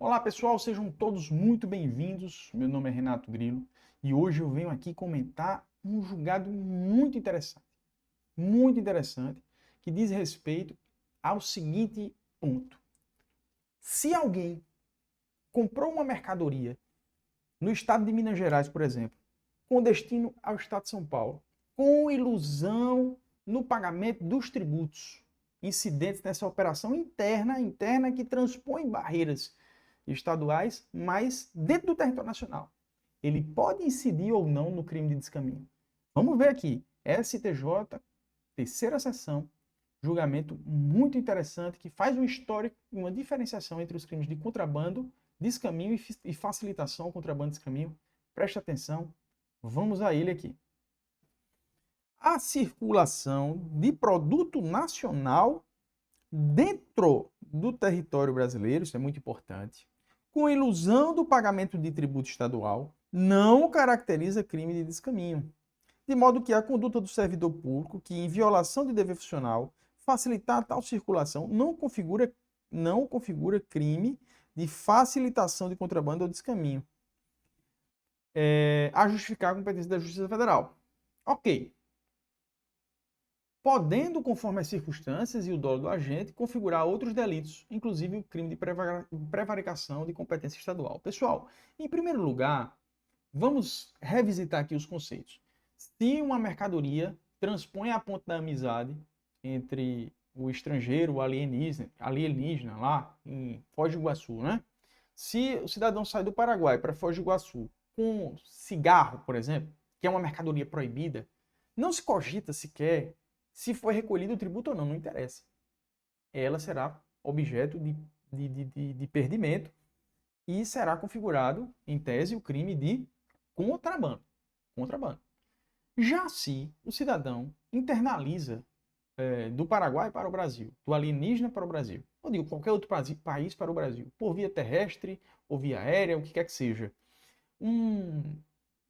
Olá pessoal, sejam todos muito bem-vindos. Meu nome é Renato Grilo e hoje eu venho aqui comentar um julgado muito interessante, que diz respeito ao seguinte ponto. Se alguém comprou uma mercadoria no estado de Minas Gerais, por exemplo, com destino ao estado de São Paulo, com ilusão no pagamento dos tributos incidentes nessa operação interna que transpõe barreiras estaduais, mas dentro do território nacional, ele pode incidir ou não no crime de descaminho. Vamos ver aqui, STJ, terceira sessão, julgamento muito interessante que faz um histórico e uma diferenciação entre os crimes de contrabando, descaminho e facilitação ao contrabando e descaminho. Preste atenção, vamos a ele aqui. A circulação de produto nacional dentro do território brasileiro, isso é muito importante, com ilusão do pagamento de tributo estadual, não caracteriza crime de descaminho. De modo que a conduta do servidor público, que em violação de dever funcional, facilitar tal circulação, não configura crime de facilitação de contrabando ou descaminho. A justificar a competência da Justiça Federal. Ok. Podendo, conforme as circunstâncias e o dolo do agente, configurar outros delitos, inclusive o crime de prevaricação de competência estadual. Pessoal, em primeiro lugar, vamos revisitar aqui os conceitos. Se uma mercadoria transpõe a ponto da amizade entre o estrangeiro, o alienígena lá em Foz do Iguaçu, né? Se o cidadão sai do Paraguai para Foz do Iguaçu com cigarro, por exemplo, que é uma mercadoria proibida, não se cogita sequer se foi recolhido o tributo ou não, não interessa. Ela será objeto de perdimento e será configurado, em tese, o crime de contrabando. Já se o cidadão internaliza do Paraguai para o Brasil, do alienígena para o Brasil, ou de qualquer outro país para o Brasil, por via terrestre ou via aérea, o que quer que seja, um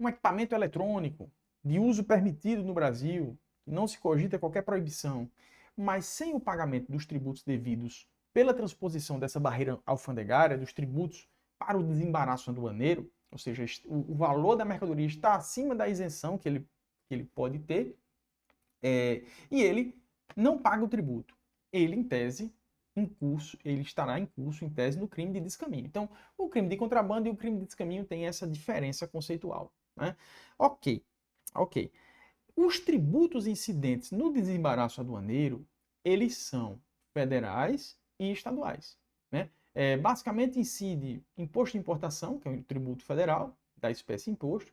equipamento eletrônico de uso permitido no Brasil, não se cogita qualquer proibição, mas sem o pagamento dos tributos devidos pela transposição dessa barreira alfandegária, dos tributos para o desembaraço aduaneiro, ou seja, o valor da mercadoria está acima da isenção que ele pode ter, e ele não paga o tributo. Ele, em tese, ele estará em curso, em tese, no crime de descaminho. Então, o crime de contrabando e o crime de descaminho têm essa diferença conceitual, né? Ok. Os tributos incidentes no desembaraço aduaneiro, eles são federais e estaduais, né? Basicamente incide imposto de importação, que é um tributo federal, da espécie imposto,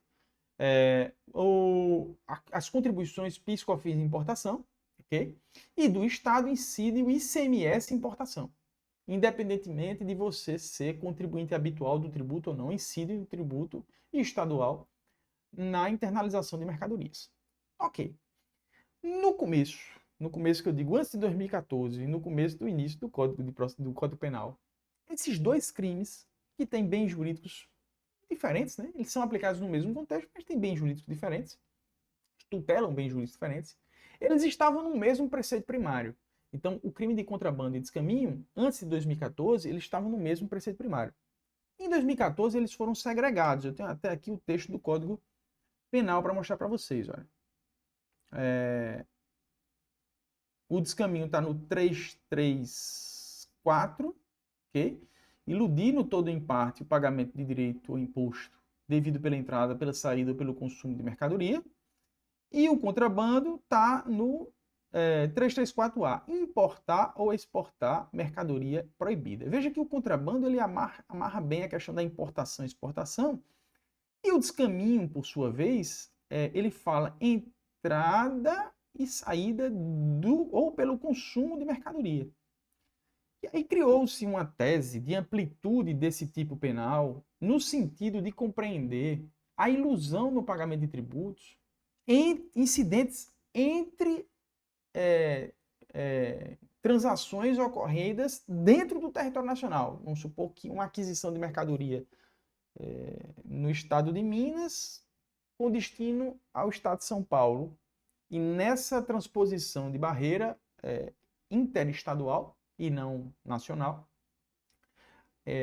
as contribuições PIS, COFINS de importação, ok? E do Estado incide o ICMS importação. Independentemente de você ser contribuinte habitual do tributo ou não, incide o tributo estadual na internalização de mercadorias. Ok. No começo que eu digo, antes de 2014 e no começo do início do Código Penal, esses dois crimes que têm bens jurídicos diferentes, né? Eles são aplicados no mesmo contexto, mas têm bens jurídicos diferentes, tutelam bens jurídicos diferentes, eles estavam no mesmo preceito primário. Então, o crime de contrabando e descaminho, antes de 2014, eles estavam no mesmo preceito primário. Em 2014, eles foram segregados. Eu tenho até aqui o texto do Código Penal para mostrar para vocês. Olha. O descaminho está no 334, ok? Iludir no todo ou em parte o pagamento de direito ou imposto devido pela entrada, pela saída ou pelo consumo de mercadoria. E o contrabando está no 334A, importar ou exportar mercadoria proibida. Veja que o contrabando ele amarra bem a questão da importação e exportação. E o descaminho, por sua vez, ele fala entrada e saída ou pelo consumo de mercadoria. E aí criou-se uma tese de amplitude desse tipo penal no sentido de compreender a ilusão no pagamento de tributos em incidentes entre transações ocorridas dentro do território nacional. Vamos supor que uma aquisição de mercadoria no estado de Minas com destino ao estado de São Paulo. E nessa transposição de barreira interestadual e não nacional,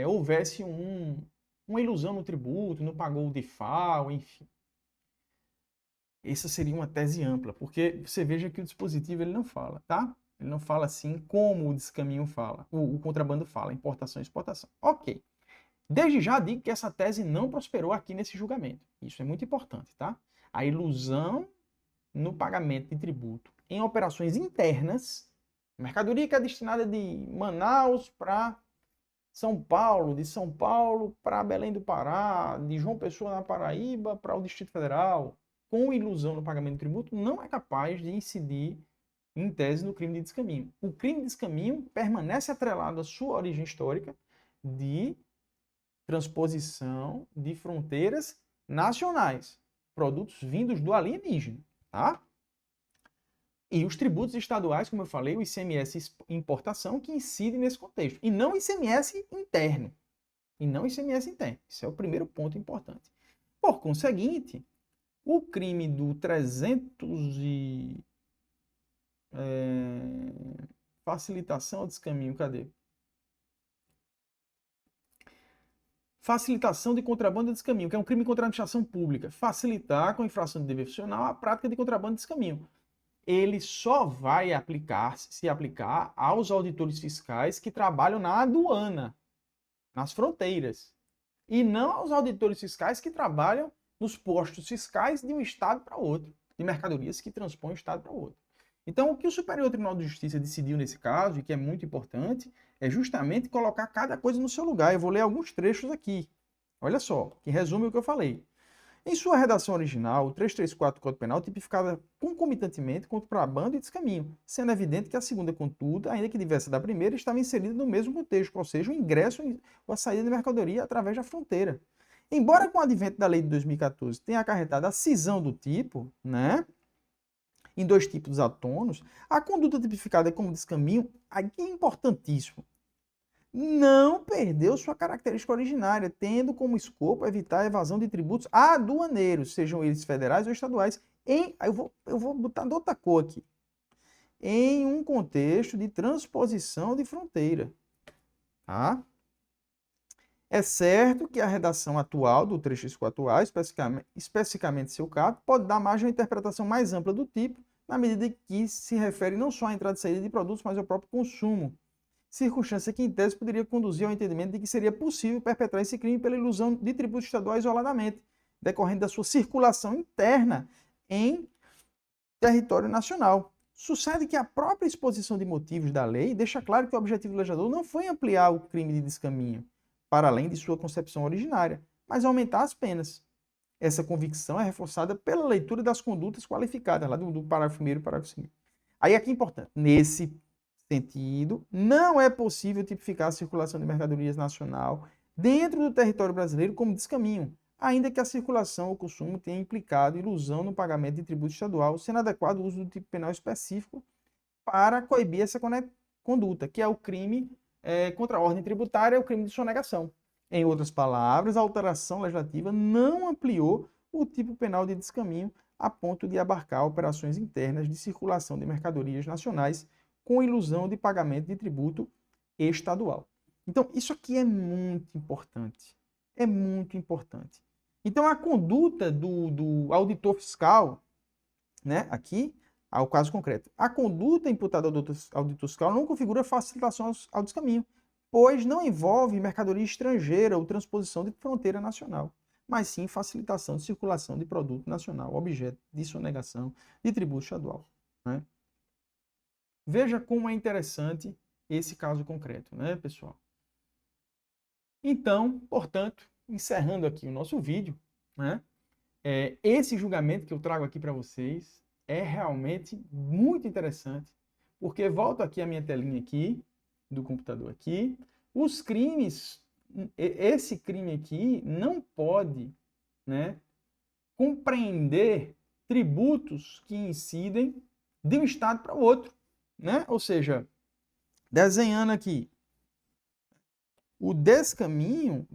houvesse uma ilusão no tributo, não pagou o DIFAL, enfim. Essa seria uma tese ampla, porque você veja que o dispositivo ele não fala, tá? Ele não fala assim como o descaminho fala, o contrabando fala, importação e exportação. Ok. Desde já digo que essa tese não prosperou aqui nesse julgamento. Isso é muito importante, tá? A ilusão no pagamento de tributo em operações internas, mercadoria que é destinada de Manaus para São Paulo, de São Paulo para Belém do Pará, de João Pessoa na Paraíba para o Distrito Federal, com ilusão no pagamento de tributo, não é capaz de incidir em tese no crime de descaminho. O crime de descaminho permanece atrelado à sua origem histórica de transposição de fronteiras nacionais, produtos vindos do alienígena, tá? E os tributos estaduais, como eu falei, o ICMS importação, que incidem nesse contexto. E não o ICMS interno. E não o ICMS interno. Isso é o primeiro ponto importante. Por conseguinte, o crime do 300 e... facilitação ao descaminho, cadê? Facilitação de contrabando e descaminho, que é um crime contra a administração pública. Facilitar, com infração de dever funcional, a prática de contrabando e descaminho. Ele só vai se aplicar aos auditores fiscais que trabalham na aduana, nas fronteiras. E não aos auditores fiscais que trabalham nos postos fiscais de um estado para outro, de mercadorias que transpõem um estado para outro. Então, o que o Superior Tribunal de Justiça decidiu nesse caso, e que é muito importante, é justamente colocar cada coisa no seu lugar. Eu vou ler alguns trechos aqui. Olha só, que resume o que eu falei. Em sua redação original, o 334 do Código Penal tipificava concomitantemente contrabando e descaminho, sendo evidente que a segunda, contudo, ainda que diversa da primeira, estava inserida no mesmo contexto, ou seja, o ingresso ou a saída de mercadoria através da fronteira. Embora com o advento da lei de 2014 tenha acarretado a cisão do tipo, né, em dois tipos autônomos, a conduta tipificada como descaminho, aqui é importantíssimo, não perdeu sua característica originária, tendo como escopo evitar a evasão de tributos aduaneiros, sejam eles federais ou estaduais, eu vou botar de outra cor aqui, em um contexto de transposição de fronteira. Tá? É certo que a redação atual do 334 atual, especificamente seu caso, pode dar margem a uma interpretação mais ampla do tipo, na medida que se refere não só à entrada e saída de produtos, mas ao próprio consumo. Circunstância que, em tese, poderia conduzir ao entendimento de que seria possível perpetrar esse crime pela ilusão de tributo estadual isoladamente, decorrente da sua circulação interna em território nacional. Sucede que a própria exposição de motivos da lei deixa claro que o objetivo do legislador não foi ampliar o crime de descaminho, para além de sua concepção originária, mas aumentar as penas. Essa convicção é reforçada pela leitura das condutas qualificadas, lá do parágrafo 1º e parágrafo 2º. Aí aqui é importante, nesse sentido, não é possível tipificar a circulação de mercadorias nacional dentro do território brasileiro como descaminho, ainda que a circulação ou consumo tenha implicado ilusão no pagamento de tributo estadual, sendo adequado o uso do tipo penal específico para coibir essa conduta, que é o crime contra a ordem tributária, o crime de sonegação. Em outras palavras, a alteração legislativa não ampliou o tipo penal de descaminho a ponto de abarcar operações internas de circulação de mercadorias nacionais com ilusão de pagamento de tributo estadual. Então, isso aqui é muito importante. É muito importante. Então, a conduta do auditor fiscal, né, aqui, ao caso concreto, a conduta imputada ao auditor fiscal não configura facilitação ao descaminho, pois não envolve mercadoria estrangeira ou transposição de fronteira nacional, mas sim facilitação de circulação de produto nacional, objeto de sonegação de tributo estadual, né? Veja como é interessante esse caso concreto, né, pessoal? Então, portanto, encerrando aqui o nosso vídeo, né, esse julgamento que eu trago aqui para vocês é realmente muito interessante, porque volto aqui a minha telinha aqui, do computador aqui, os crimes, esse crime aqui não pode, né, compreender tributos que incidem de um estado para o outro, né? Ou seja, desenhando aqui, o descaminho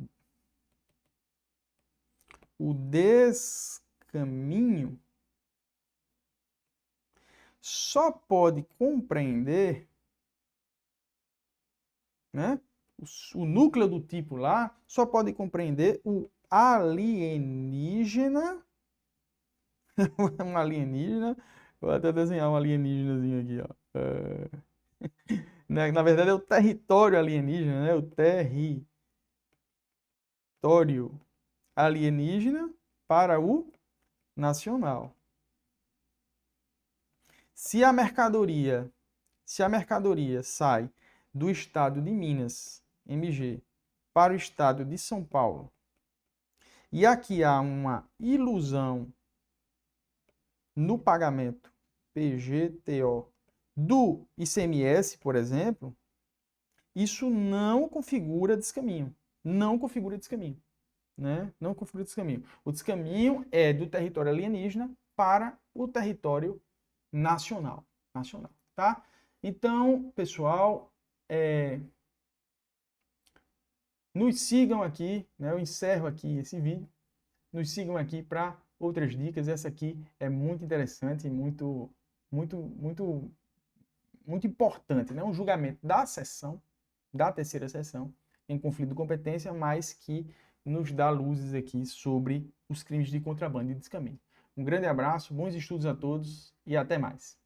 só pode compreender, né, o núcleo do tipo lá só pode compreender o alienígena. Um alienígena. Vou até desenhar um alienígenazinho aqui, ó. Na verdade é o território alienígena, né? O território alienígena para o nacional. Se a mercadoria sai do estado de Minas, MG, para o estado de São Paulo, e aqui há uma ilusão no pagamento PGTO do ICMS, por exemplo, isso não configura descaminho. Não configura descaminho. Né? Não configura descaminho. O descaminho é do território alienígena para o território nacional. Tá? Então, pessoal, nos sigam aqui, né? Eu encerro aqui esse vídeo. Nos sigam aqui para outras dicas. Essa aqui é muito interessante e muito importante, né? Um julgamento da sessão, da terceira sessão, em conflito de competência, mas que nos dá luzes aqui sobre os crimes de contrabando e descaminho. Um grande abraço, bons estudos a todos e até mais.